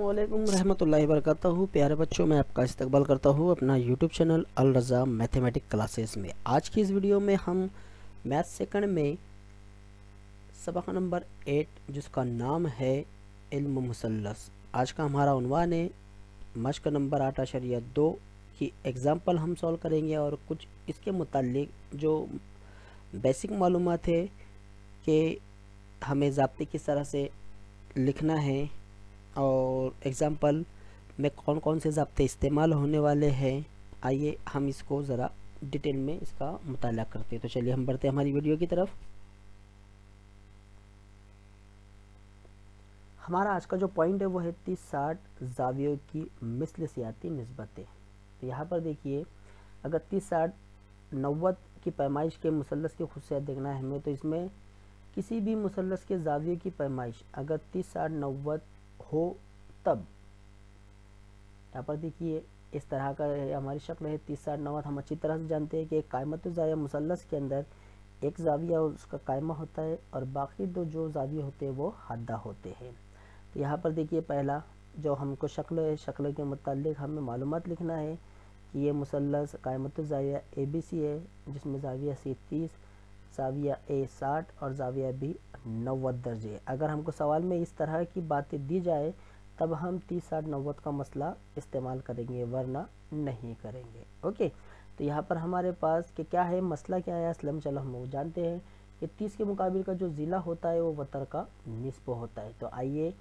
वालेकुम रहमतुल्लाहि वबरकातुहू। प्यारे बच्चों, मैं आपका इस्तकबाल करता हूँ अपना यूट्यूब चैनल अल रज़ा मैथमेटिक क्लासेस में। आज की इस वीडियो में हम मैथ सेकंड में सबक नंबर 8 जिसका नाम है इल्म मुसल्लस। आज का हमारा उन्वान है मश्क नंबर 8.2 की एग्ज़ाम्पल हम सॉल्व करेंगे और कुछ इसके मुतालिक जो बेसिक मालूमात है कि हमें ज़ाब्ते किस तरह से लिखना है और एग्ज़ाम्पल में कौन कौन से ज़ाब्ते इस्तेमाल होने वाले हैं। आइए हम इसको ज़रा डिटेल में इसका मुताला करते हैं। तो चलिए हम बढ़ते हैं हमारी वीडियो की तरफ। हमारा आज का जो पॉइंट है वो है 30-60 ज़ावियों की मिस्लसियाती निस्बतें। तो यहाँ पर देखिए, अगर 30-60-90 की पैमाइश के मुसल्लस की खुसूसियत देखना है हमें, तो इसमें किसी भी मुसल्लस के ज़ाविये की पैमाइश अगर 30-60-90 हो तब यहाँ पर देखिए इस तरह का हमारी शक्ल है 30-60-90। हम अच्छी तरह से जानते हैं कि एक कायमतुल ज़ाविया मुसल्लस के अंदर एक ज़ाविया उसका कायमा होता है और बाकी दो जो ज़ाविये होते हैं वो हद्दा होते हैं। तो यहाँ पर देखिए पहला जो हमको शक्ल है, शक्ल के मुतालिक हमें मालूमात लिखना है कि ये मुसल्लस कायमतुल ज़ाविया ABC है जिसमें ज़ाविया C 30, ज़ाविया A 60 और ज़ाविया B 90 दर्जे। अगर हमको सवाल में इस तरह की बातें दी जाए तब हम 30-60-90 का मसला इस्तेमाल करेंगे, वरना नहीं करेंगे। ओके, तो यहाँ पर हमारे पास कि क्या है, मसला क्या है असलम। चलो हम वो जानते हैं कि 30 के मुकाबिल का जो ज़िला होता है वो वतर का निस्ब होता है। तो आइए,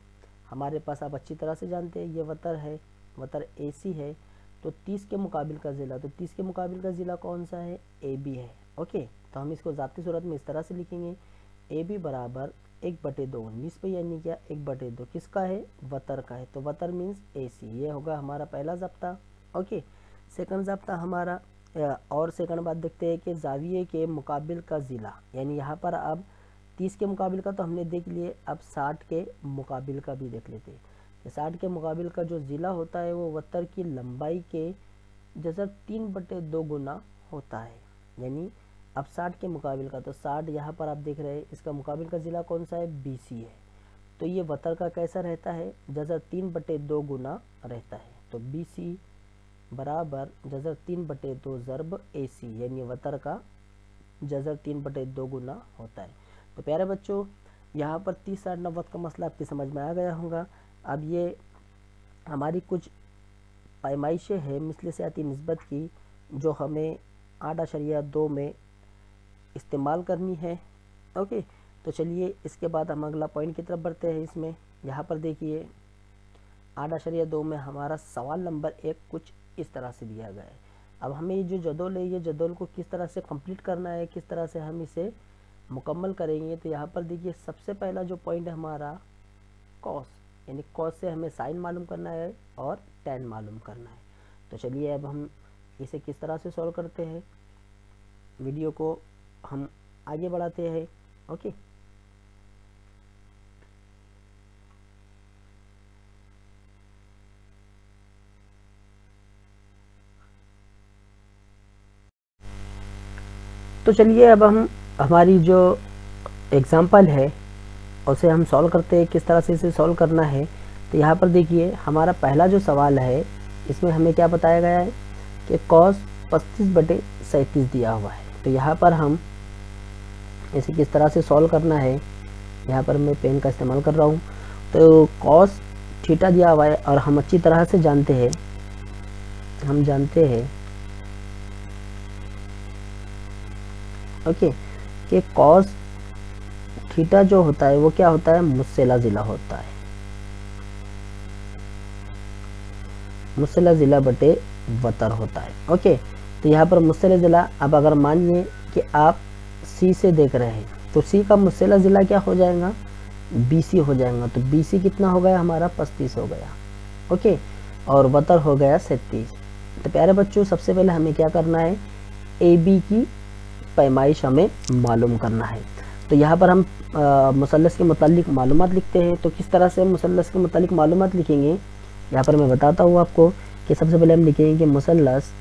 हमारे पास आप अच्छी तरह से जानते हैं ये वतर है, वतर AC है। तो 30 के मुकाबिल का ज़िला, तो 30 के मुकाबिल का ज़िला कौन सा है, AB है। ओके, तो हम इसको ज़ाब्ती सूरत में इस तरह से लिखेंगे, AB बराबर 1/2 निस्ब यानी क्या 1/2 किसका है, वतर का है। तो वतर मीन्स AC, ये होगा हमारा पहला ज़ाब्ता। ओके, सेकंड ज़ाब्ता हमारा और सेकंड बात देखते हैं कि ज़ाविये के मुकाबिल का ज़िला, यानी यहाँ पर अब 30 के मुकाबिल का तो हमने देख लिए, अब 60 के मुकाबिल का भी देख लेते हैं। 60 के मुकाबिल का जो ज़िला होता है वो वतर की लंबाई के जैसा 3/2 गुना होता है। यानी अब 60 के मुकाबिल का, तो 60 यहाँ पर आप देख रहे हैं इसका मुकाबिल का ज़िला कौन सा है, BC है। तो ये वतर का कैसा रहता है, जज़र 3/2 गुना रहता है। तो BC बराबर जज़र 3/2 ज़रब AC, यानी वतर का जज़र 3/2 गुना होता है। तो प्यारे बच्चों, यहाँ पर 30-60-90 का मसला आपकी समझ में आ गया होगा। अब ये हमारी कुछ पैमाइशें हैं मिस्लसियाती निस्बत की जो हमें 8.2 में इस्तेमाल करनी है। ओके, तो चलिए इसके बाद हम अगला पॉइंट की तरफ बढ़ते हैं। इसमें यहाँ पर देखिए 8.2 में हमारा सवाल नंबर 1 कुछ इस तरह से दिया गया है। अब हमें ये जो जदौल है, ये जदौल को किस तरह से कंप्लीट करना है, किस तरह से हम इसे मुकम्मल करेंगे। तो यहाँ पर देखिए सबसे पहला जो पॉइंट है हमारा कॉस, यानी कॉस से हमें साइन मालूम करना है और टैन मालूम करना है। तो चलिए अब हम इसे किस तरह से सॉल्व करते हैं, वीडियो को हम आगे बढ़ाते हैं। ओके, तो चलिए अब हम हमारी जो एग्ज़ाम्पल है उसे हम सॉल्व करते हैं, किस तरह से इसे सॉल्व करना है। तो यहाँ पर देखिए हमारा पहला जो सवाल है इसमें हमें क्या बताया गया है कि कॉस 35/37 दिया हुआ है। तो यहाँ पर हम इसे किस तरह से सॉल्व करना है, यहाँ पर मैं पेन का इस्तेमाल कर रहा हूँ। तो कॉस थीटा दिया हुआ है और हम अच्छी तरह से जानते हैं, ओके, कि कॉस थीटा जो होता है वो क्या होता है, मुस्सेला ज़िला होता है, मुस्सेला ज़िला बटे वतर होता है। ओके, तो यहाँ पर मुस्सेला ज़िला, अब अगर मान लें कि आप C से देख रहे हैं तो C का मुस्सेला ज़िला क्या हो जाएगा, BC हो जाएगा। तो BC कितना हो गया हमारा, 35 हो गया। ओके, और वतर हो गया 37। तो प्यारे बच्चों, सबसे पहले हमें क्या करना है, AB की पैमाइश हमें मालूम करना है। तो यहाँ पर हम मुसल्लस के मुतालिक मालूमात लिखते हैं। तो किस तरह से मुसल्लस के मुतालिक मालूमात लिखेंगे, यहाँ पर मैं बताता हूँ आपको कि सबसे पहले हम लिखेंगे कि मुसल्लस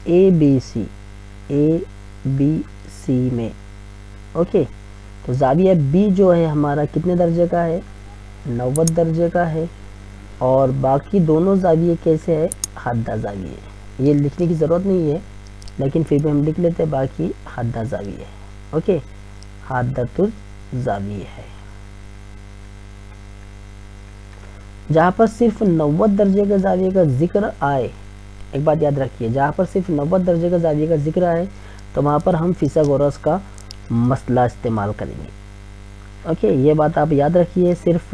ABC में, ओके, तो ज़ाविया B जो है हमारा कितने दर्जे का है, 90 दर्जे का है। और बाकी दोनों जाविये कैसे है, हद्दा जाविये। ये लिखने की ज़रूरत नहीं है, लेकिन फिर भी हम लिख लेते हैं, बाकी हद्दा जाविये है। ओके, हद्दतुल जाविये है। जहाँ पर सिर्फ 90 दर्जे का जाविये का जिक्र आए, एक बात याद रखिए, जहाँ पर सिर्फ 90 दर्जे का जाविये का जिक्र आए तो वहाँ पर हम फिसागोरस का मसला इस्तेमाल करेंगे। ओके, ये बात आप याद रखिए, सिर्फ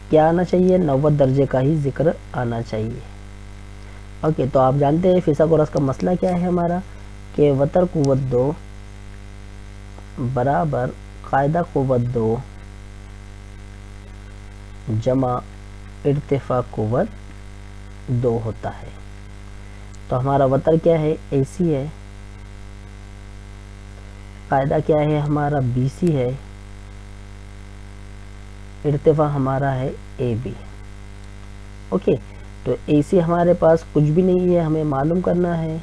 क्या आना चाहिए, 90 दर्जे का ही जिक्र आना चाहिए। ओके, तो आप जानते हैं फिसागोरस का मसला क्या है हमारा, कि वतर कुव्वत 2 बराबर कायदा कुव्वत 2 जमा इर्तिफा कुव्वत 2 होता है। तो हमारा वतर क्या है, AC है, कायदा क्या है हमारा, BC है, इर्तिफा हमारा है AB। ओके, तो AC हमारे पास कुछ भी नहीं है, हमें मालूम करना है।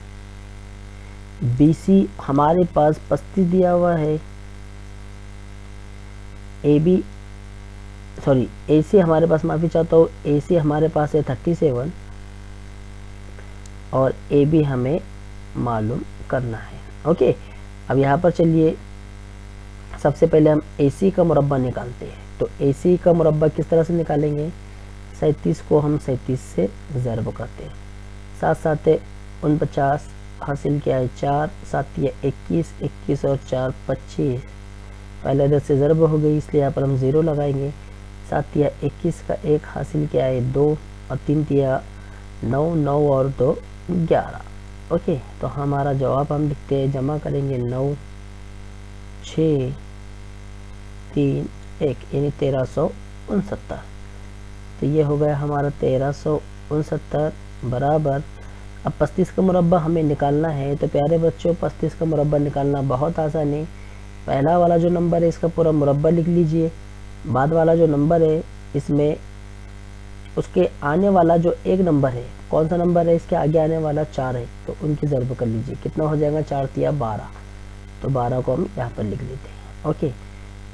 BC हमारे पास 35 दिया हुआ है, AC हमारे पास, माफ़ी चाहता हूँ, AC हमारे पास है 37 और AB हमें मालूम करना है। ओके, अब यहाँ पर चलिए सबसे पहले हम AC का मुरब्बा निकालते हैं। तो AC का मुरब्बा किस तरह से निकालेंगे, 37 को हम 37 से ज़रब करते हैं, 7 7 49 हासिल किया है 4, 7 21, 21 और 4 25, पहले इधर से ज़रब हो गई इसलिए यहाँ पर हम 0 लगाएंगे। 7 21 का 1 हासिल किया है 2 और 3 9, 9 और 2 11। ओके, तो हमारा जवाब हम लिखते हैं, जमा करेंगे 9 6 3 1 यानी 1369। तो ये हो गया हमारा 1369 बराबर। अब 35 का मुरब्बा हमें निकालना है। तो प्यारे बच्चों, 35 का मुरब्बा निकालना बहुत आसान है। पहला वाला जो नंबर है इसका पूरा मुरब्बा लिख लीजिए, बाद वाला जो नंबर है इसमें उसके आने वाला जो एक नंबर है, कौन सा नंबर है, इसके आगे आने वाला 4 है, तो उनकी ज़रब कर लीजिए। कितना हो जाएगा, 4 तिया 12, तो 12 को हम यहाँ पर लिख लेते हैं। ओके,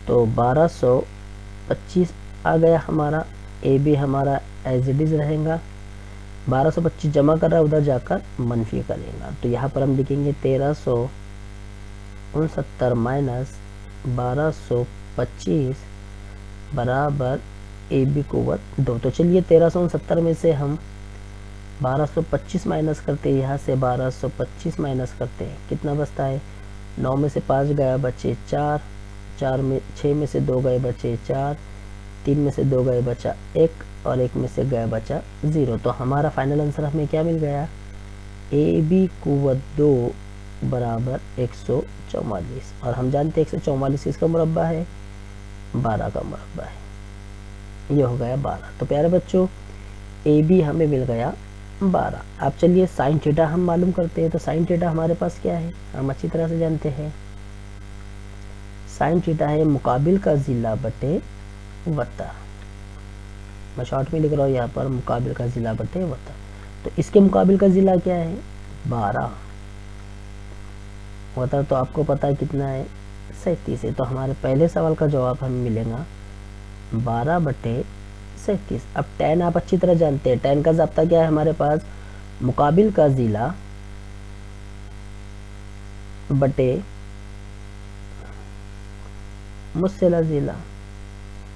तो 1225 आ गया हमारा। AB हमारा एज इट इज़ रहेगा, 1225 जमा कर रहा है, उधर जाकर मनफी करेगा। तो यहाँ पर हम लिखेंगे 1369 माइनस 1225 बराबर AB कुव्वत 2। तो चलिए 1369 में से हम 1225 माइनस करते हैं, यहाँ से 1225 माइनस करते हैं, कितना बचता है, 9 में से 5 गया बचे 4, 6 में से 2 गए बचे 4, 3 में से 2 गए बचा 1 और 1 में से गया बचा 0। तो हमारा फाइनल आंसर हमें क्या मिल गया, AB कुव्वत 2 बराबर 144। और हम जानते हैं 144 किसका मुरब्बा है, 12 का मुरब्बा है, ये हो गया 12। तो प्यारे बच्चों, AB हमें मिल गया 12। अब चलिए साइन थीटा हम मालूम करते हैं। तो साइन थीटा हमारे पास क्या है, हम अच्छी तरह से जानते हैं, साइन थीटा है मुकाबिल का ज़िला बटे वता। मैं शॉर्ट में लिख रहा हूँ यहाँ पर, मुकाबिल का ज़िला बटे वता। तो इसके मुकाबिल का ज़िला क्या है, 12, वता तो आपको पता है कितना है, 37 है। तो हमारे पहले सवाल का जवाब हमें मिलेगा 12 बटे 37। अब tan आप अच्छी तरह जानते हैं, tan का ज़ाब्ता क्या है हमारे पास, मुकाबिल का ज़िला बटे मुस्सिला ज़िला।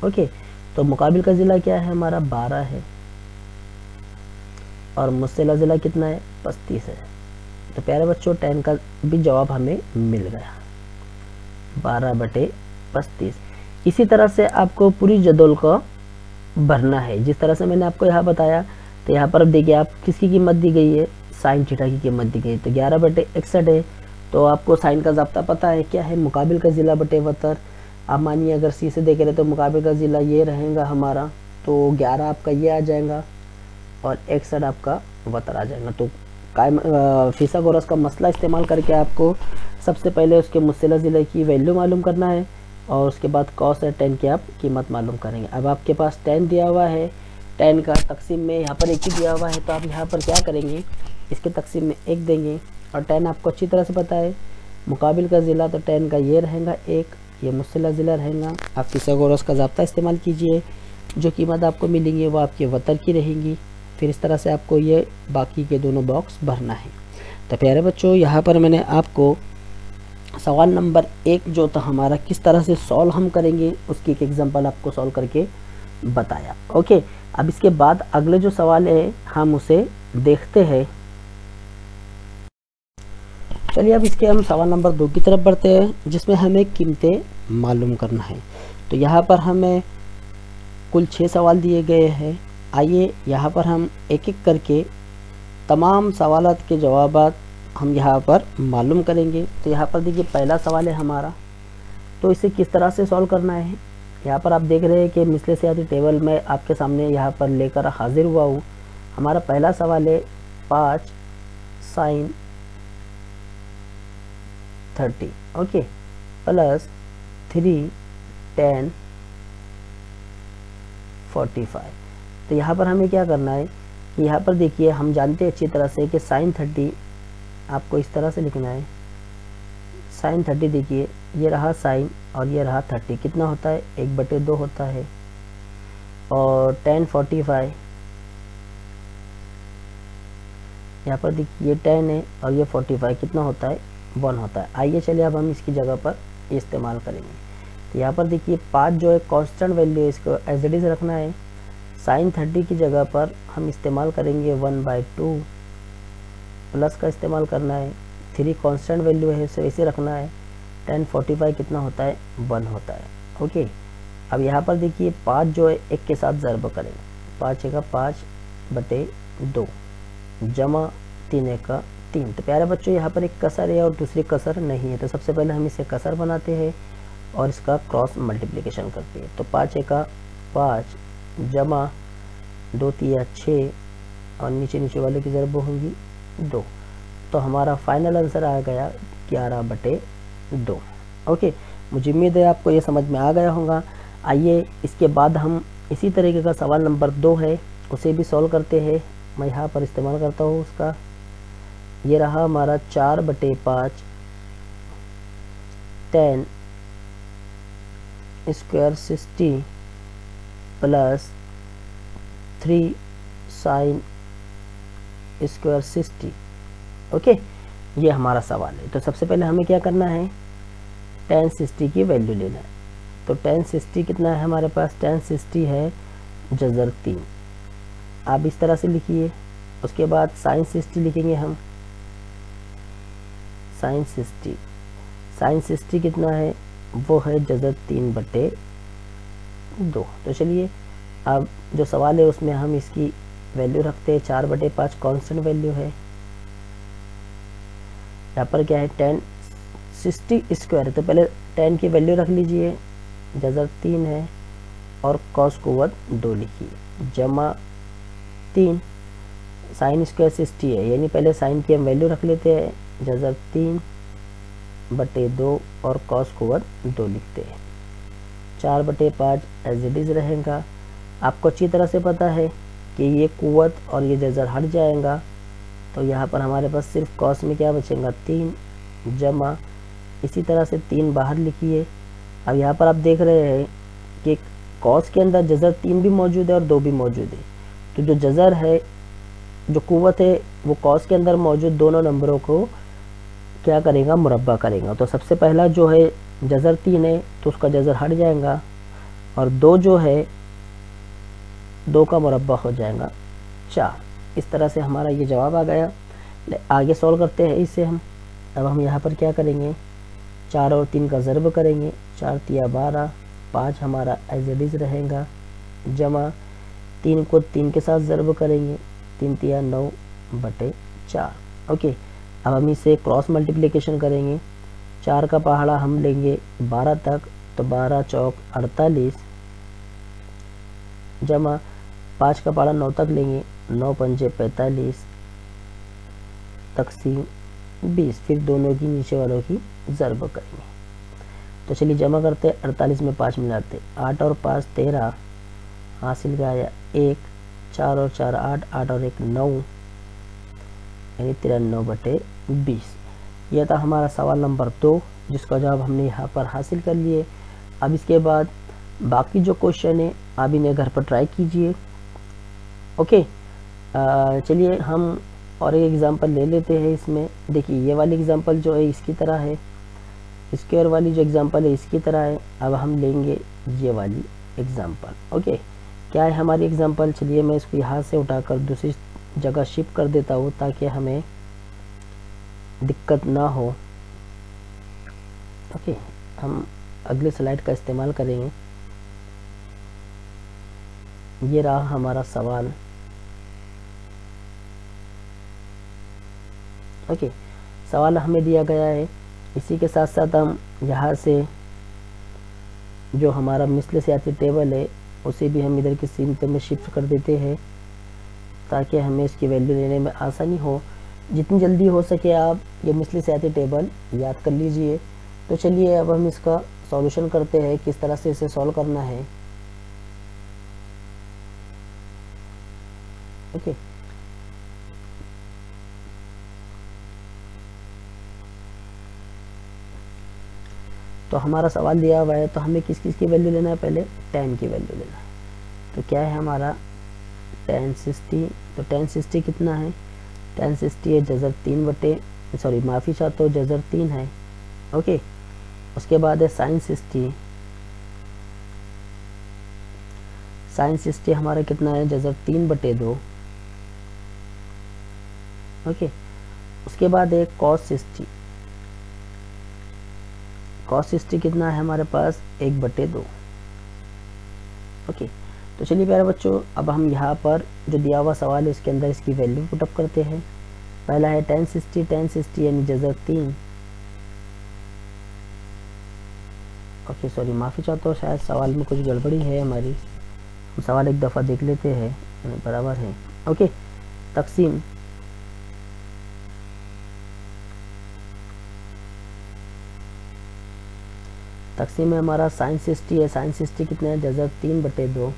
ओके, तो मुकाबिल का ज़िला क्या है हमारा, 12 है, और मुस्सिला ज़िला कितना है, 35 है। तो प्यारे बच्चों, tan का भी जवाब हमें मिल गया, 12 बटे 35। इसी तरह से आपको पूरी जदौल को भरना है, जिस तरह से मैंने आपको यहाँ बताया। तो यहाँ पर अब देखिए, आप किसकी कीमत दी गई है, साइन थीटा की कीमत दी गई। तो 11 बटे 61 है। तो आपको साइन का ज़ाब्ता पता है क्या है, मुकाबिल का ज़िला बटे वतर। आप मानिए अगर सी से देख रहे तो मुकाबिल का ज़िला ये रहेगा हमारा, तो 11 आपका ये आ जाएगा और 61 आपका वतर आ जाएगा। तो फिसागोरस का मसला इस्तेमाल करके आपको सबसे पहले उसके मुस्सिला ज़िले की वैल्यू मालूम करना है और उसके बाद कॉस और tan की आप कीमत मालूम करेंगे। अब आपके पास tan दिया हुआ है, tan का तकसीम में यहाँ पर 1 ही दिया हुआ है, तो आप यहाँ पर क्या करेंगे, इसके तकसीम में 1 देंगे। और tan आपको अच्छी तरह से पता है, मुकाबिल का ज़िला, तो tan का ये रहेगा 1, ये मुस्सिला ज़िला रहेगा। आप फिसागोरस का ज़ाब्ता इस्तेमाल कीजिए, जो कीमत आपको मिलेंगी वो आपके वतर की रहेंगी। फिर इस तरह से आपको ये बाकी के दोनों बॉक्स भरना है। तो प्यारे बच्चों, यहाँ पर मैंने आपको सवाल नंबर 1 जो था हमारा किस तरह से सॉल्व हम करेंगे उसकी एक एग्जांपल आपको सॉल्व करके बताया। ओके, अब इसके बाद अगले जो सवाल है हम उसे देखते हैं। चलिए अब इसके हम सवाल नंबर 2 की तरफ बढ़ते हैं, जिसमें हमें कीमतें मालूम करना है। तो यहाँ पर हमें कुल 6 सवाल दिए गए हैं। आइए यहाँ पर हम एक एक करके तमाम सवालात के जवाबात हम यहाँ पर मालूम करेंगे। तो यहाँ पर देखिए पहला सवाल है हमारा, तो इसे किस तरह से सॉल्व करना है। यहाँ पर आप देख रहे हैं कि मिसलेसियाती टेबल में आपके सामने यहाँ पर लेकर हाजिर हुआ हूँ। हमारा पहला सवाल है 5 sin 30 ओके प्लस 3 tan 45। तो यहाँ पर हमें क्या करना है कि यहाँ पर देखिए हम जानते हैं अच्छी तरह से कि sin 30 आपको इस तरह से लिखना है। sin 30 देखिए ये रहा sin और ये रहा 30, कितना होता है 1/2 होता है। और tan 45 यहाँ पर देखिए ये 10 है और ये 45 कितना होता है 1 होता है। आइए चलिए अब हम इसकी जगह पर इस्तेमाल करेंगे। तो यहाँ पर देखिए 5 जो है कांस्टेंट वैल्यू है, इसको एज इट इज रखना है। sin 30 की जगह पर हम इस्तेमाल करेंगे 1/2, प्लस का इस्तेमाल करना है। 3 कांस्टेंट वैल्यू है इसे ऐसे रखना है। tan 45 कितना होता है 1 होता है। ओके, अब यहाँ पर देखिए 5 जो है 1 के साथ ज़र्ब करेंगे। 5 का 5/2 जमा 3 का 3। तो प्यारे बच्चों यहाँ पर एक कसर है और दूसरी कसर नहीं है। तो सबसे पहले हम इसे कसर बनाते हैं और इसका क्रॉस मल्टीप्लिकेशन करते हैं। तो 5 का 5 जमा 2 3 6 और नीचे वाले की ज़रब होंगी 2। तो हमारा फाइनल आंसर आ गया 11/2। ओके, मुझे उम्मीद है आपको ये समझ में आ गया होगा। आइए इसके बाद हम इसी तरीके का सवाल नंबर 2 है उसे भी सॉल्व करते हैं। मैं यहाँ पर इस्तेमाल करता हूँ उसका, ये रहा हमारा 4/5 tan square 60 plus 3 sin square 60। Okay, ये हमारा सवाल है। तो सबसे पहले हमें क्या करना है tan 60 की वैल्यू लेना है। तो tan 60 कितना है हमारे पास, tan 60 है जज़र 3। आप इस तरह से लिखिए। उसके बाद sin 60 लिखेंगे हम। sin 60 कितना है वो है जज़र 3/2। तो चलिए अब जो सवाल है उसमें हम इसकी वैल्यू रखते हैं। 4/5 कांस्टेंट वैल्यू है। यहाँ पर क्या है tan 60 स्क्वायर है, तो पहले tan की वैल्यू रख लीजिए, जज़र 3 है और cos कुव्वत 2 लिखिए जमा 3 sin स्क्वायर 60 है, यानी पहले sin की हम वैल्यू रख लेते हैं, जज़र 3/2 और cos कुव्वत 2 लिखते हैं। 4/5 एज इट इज रहेगा। आपको अच्छी तरह से पता है कि ये कुव्वत और ये जज़र हट जाएगा। तो यहाँ पर हमारे पास सिर्फ cos में क्या बचेगा 3 जमा इसी तरह से 3 बाहर लिखिए। अब यहाँ पर आप देख रहे हैं कि cos के अंदर जज़र 3 भी मौजूद है और 2 भी मौजूद है। तो जो जज़र है, जो कुव्वत है, वो cos के अंदर मौजूद दोनों नंबरों को क्या करेगा मुरब्बा करेगा। तो सबसे पहला जो है जज़र 3 है तो उसका जज़र हट जाएगा और 2 जो है 2 का मुरब्बा हो जाएगा 4। इस तरह से हमारा ये जवाब आ गया। आगे सॉल्व करते हैं इसे हम। अब हम यहाँ पर क्या करेंगे 4 और 3 का ज़र्ब करेंगे। 4 तिया 12, 5 हमारा एज इट इज रहेगा जमा 3 को 3 के साथ ज़र्ब करेंगे। 3 तिया 9/4। ओके, अब हम इसे क्रॉस मल्टीप्लिकेशन करेंगे। 4 का पहाड़ा हम लेंगे 12 तक, तो 12 चौक 48 जमा 5 का पहाड़ा 9 तक लेंगे, 9 पंजे 45 तकसीम 20। फिर दोनों की नीचे वालों की ज़र्ब करेंगे। तो चलिए जमा करते हैं। 48 में 5 मिलाते, 8 और 5 13, हासिल का आया 1, 4 और 4 8, 8 और 1 9, यानी 93/20। यह था हमारा सवाल नंबर 2 जिसका जवाब हमने यहाँ पर हासिल कर लिए। अब इसके बाद बाकी जो क्वेश्चन है आप इन्हें घर पर ट्राई कीजिए। ओके, चलिए हम और एक एग्ज़ाम्पल ले लेते हैं। इसमें देखिए ये वाली एग्ज़ाम्पल जो है इसकी तरह है, स्क्वायर वाली जो एग्ज़ाम्पल है इसकी तरह है। अब हम लेंगे ये वाली एग्ज़ाम्पल। ओके, क्या है हमारी एग्ज़ाम्पल? चलिए मैं इसको यहाँ से उठाकर दूसरी जगह शिफ्ट कर देता हूँ ताकि हमें दिक्कत ना हो। ओके, हम अगले स्लाइड का इस्तेमाल करेंगे। ये रहा हमारा सवाल। ओके, सवाल हमें दिया गया है। इसी के साथ साथ हम यहाँ से जो हमारा मिसलेनियस टेबल है उसे भी हम इधर की सीन पे में शिफ्ट कर देते हैं ताकि हमें इसकी वैल्यू लेने में आसानी हो। जितनी जल्दी हो सके आप ये मिसलेनियस टेबल याद कर लीजिए। तो चलिए अब हम इसका सॉल्यूशन करते हैं, किस तरह से इसे सॉल्व करना है। ओके, तो हमारा सवाल दिया हुआ है, तो हमें किस किस की वैल्यू लेना है? पहले tan की वैल्यू लेना है। तो क्या है हमारा tan 60। तो tan 60 कितना है? tan 60 है जज़र 3 बटे, सॉरी माफ़ी चाहता हूँ, जज़र 3 है। ओके, उसके बाद है sin 60। sin 60 हमारा कितना है? जज़र 3 बटे 2। ओके, उसके बाद है cos 60। cos 60 कितना है हमारे पास? 1 बटे 2। ओके, तो चलिए प्यारे बच्चों, अब हम यहाँ पर जो दिया हुआ सवाल है इसके अंदर इसकी वैल्यू पुटअप करते हैं। पहला है tan 60 यानी जज़र 3। ओके, सॉरी माफ़ी चाहता हूँ, शायद सवाल में कुछ गड़बड़ी है हमारी। हम सवाल एक दफ़ा देख लेते हैं, बराबर है। ओके, तकसीम में हमारा sin 60 है। sin 60 कितना है? जज़र 3 बटे 2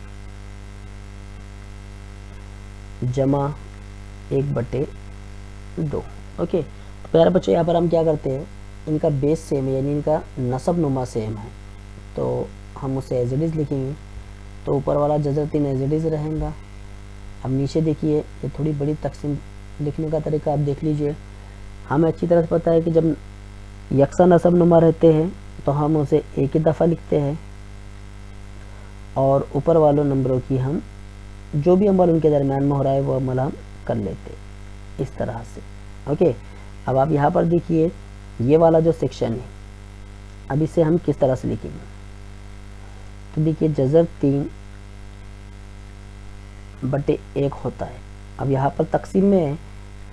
जमा 1 बटे 2। ओके, तो प्यारे बच्चों यहाँ पर हम क्या करते हैं, इनका बेस सेम है यानी इनका नसब नुमा सेम है, तो हम उसे एज इट इज़ लिखेंगे। तो ऊपर वाला जज़र 3 एज इट इज़ रहेगा। अब नीचे देखिए, ये थोड़ी बड़ी तकसीम लिखने का तरीका आप देख लीजिए। हमें अच्छी तरह से पता है कि जब यकसा नसब नुमा रहते हैं तो हम उसे एक ही दफ़ा लिखते हैं और ऊपर वालों नंबरों की हम जो भी अमल उनके दरमियान में हो रहा है वो अमल हम कर लेते हैं इस तरह से। ओके, अब आप यहाँ पर देखिए ये वाला जो सेक्शन है, अब इसे हम किस तरह से लिखेंगे? तो देखिए जज़र 3 बटे 1 होता है। अब यहाँ पर तकसीम में है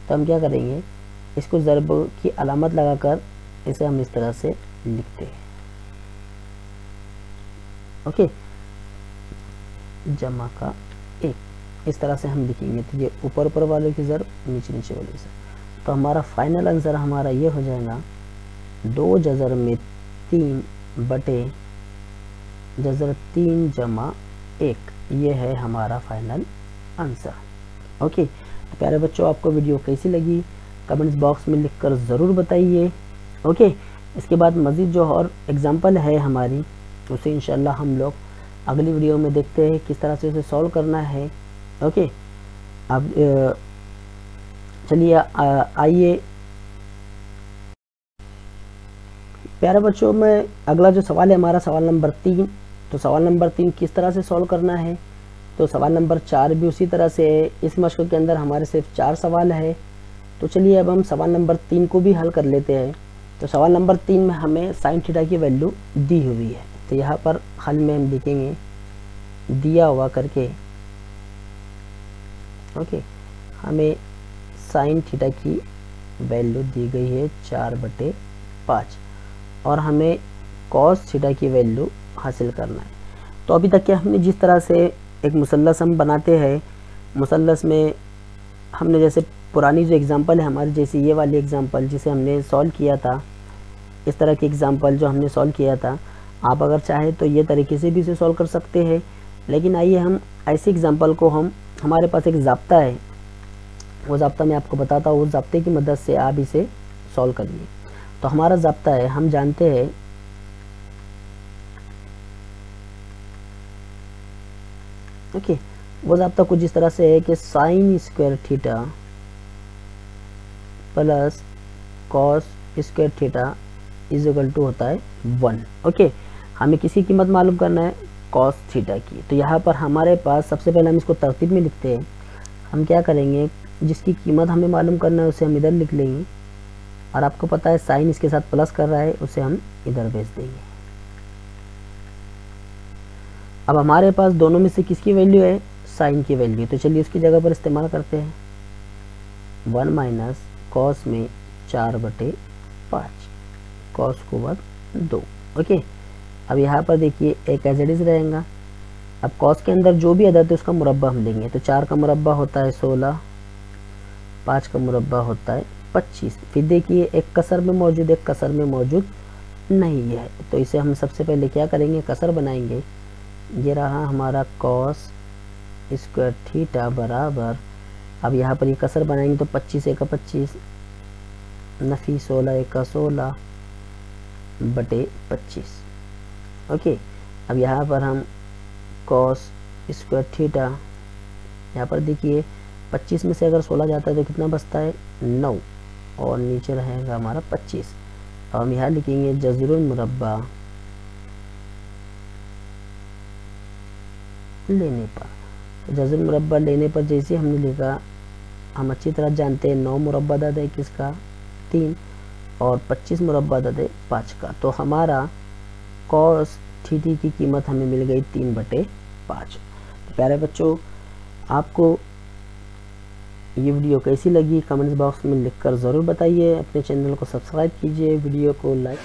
तो हम क्या करेंगे, इसको ज़रब की अलामत लगाकर इसे हम इस तरह से लिखते हैं। ओके, जमा का 1 इस तरह से हम लिखेंगे। तो ये ऊपर ऊपर वाले की ज़रब, नीचे नीचे वाले की ज़रब। तो हमारा फाइनल आंसर हमारा ये हो जाएगा 2 जज़र में 3 बटे जज़र 3 जमा 1। ये है हमारा फाइनल आंसर। ओके, तो प्यारे बच्चों आपको वीडियो कैसी लगी कमेंट्स बॉक्स में लिखकर ज़रूर बताइए। ओके, इसके बाद मज़ीद जो और एग्ज़ाम्पल है हमारी उसे इंशाल्लाह हम लोग अगली वीडियो में देखते हैं किस तरह से उसे सॉल्व करना है। ओके, अब चलिए आइए प्यारे बच्चों में अगला जो सवाल है हमारा सवाल नंबर 3। तो सवाल नंबर 3 किस तरह से सॉल्व करना है? तो सवाल नंबर 4 भी उसी तरह से है। इस मशक़ के अंदर हमारे सिर्फ 4 सवाल है। तो चलिए अब हम सवाल नंबर 3 को भी हल कर लेते हैं। तो सवाल नंबर 3 में हमें साइन थीटा की वैल्यू दी हुई है। तो यहाँ पर हल में हम लिखेंगे दिया हुआ करके। ओके, हमें साइन थीटा की वैल्यू दी गई है 4/5 और हमें कॉस थीटा की वैल्यू हासिल करना है। तो अभी तक के हमने जिस तरह से एक मुसल्लस हम बनाते हैं, मुसल्लस में हमने जैसे पुरानी जो एग्ज़ाम्पल है हमारी, जैसे ये वाली एग्ज़ाम्पल जिसे हमने सॉल्व किया था, इस तरह की एग्ज़ाम्पल जो हमने सॉल्व किया था, आप अगर चाहें तो ये तरीके से भी इसे सॉल्व कर सकते हैं। लेकिन आइए हम ऐसी एग्ज़ाम्पल को हमारे पास एक ज़ाब्ता है, वो ज़ाब्ता मैं आपको बताता हूँ, उस ज़ाब्ते की मदद से आप इसे सॉल्व करिए। तो हमारा ज़ाब्ता है, हम जानते हैं ओके, वो ज़ाब्ता कुछ इस तरह से है कि sine square theta plus cos square theta is equal to होता है 1। ओके, हमें किसी कीमत मालूम करना है कॉस थीटा की। तो यहाँ पर हमारे पास सबसे पहले हम इसको तरतीब में लिखते हैं। हम क्या करेंगे, जिसकी कीमत हमें मालूम करना है उसे हम इधर लिख लेंगे, और आपको पता है साइन इसके साथ प्लस कर रहा है, उसे हम इधर भेज देंगे। अब हमारे पास दोनों में से किसकी वैल्यू है, साइन की वैल्यू। तो चलिए उसकी जगह पर इस्तेमाल करते हैं 1 माइनस कॉस में 4/5, कॉस को बाद 2। ओके, अब यहाँ पर देखिए एक एज इट इज रहेगा। अब कॉस के अंदर जो भी अदद है उसका मुरब्बा हम लेंगे। तो 4 का मुरब्बा होता है 16, 5 का मुरब्बा होता है 25। फिर देखिए एक कसर में मौजूद, एक कसर में मौजूद नहीं है, तो इसे हम सबसे पहले क्या करेंगे, कसर बनाएंगे। ये रहा हमारा कॉस स्क्वायर थीटा बराबर, अब यहाँ पर ये कसर बनाएंगे तो 25 एक 25 नफी 16 एक 16 बटे 25। ओके, अब यहाँ पर हम कॉस स्क्वायर थीटा, यहाँ पर देखिए 25 में से अगर 16 जाता है तो कितना बचता है 9, और नीचे रहेगा हमारा 25। अब हम यहाँ लिखेंगे जज़रुल मुरब्बा लेने पर। तो जज़रुल मुरब्बा लेने पर जैसे हमने लिखा, हम अच्छी तरह जानते हैं 9 मुरब्बा अदद है किसका, 3, और 25 मुरब्बा अदद है 5 का। तो हमारा कॉस थीटा की कीमत हमें मिल गई 3/5। तो प्यारे बच्चों, आपको ये वीडियो कैसी लगी कमेंट्स बॉक्स में लिखकर ज़रूर बताइए। अपने चैनल को सब्सक्राइब कीजिए, वीडियो को लाइक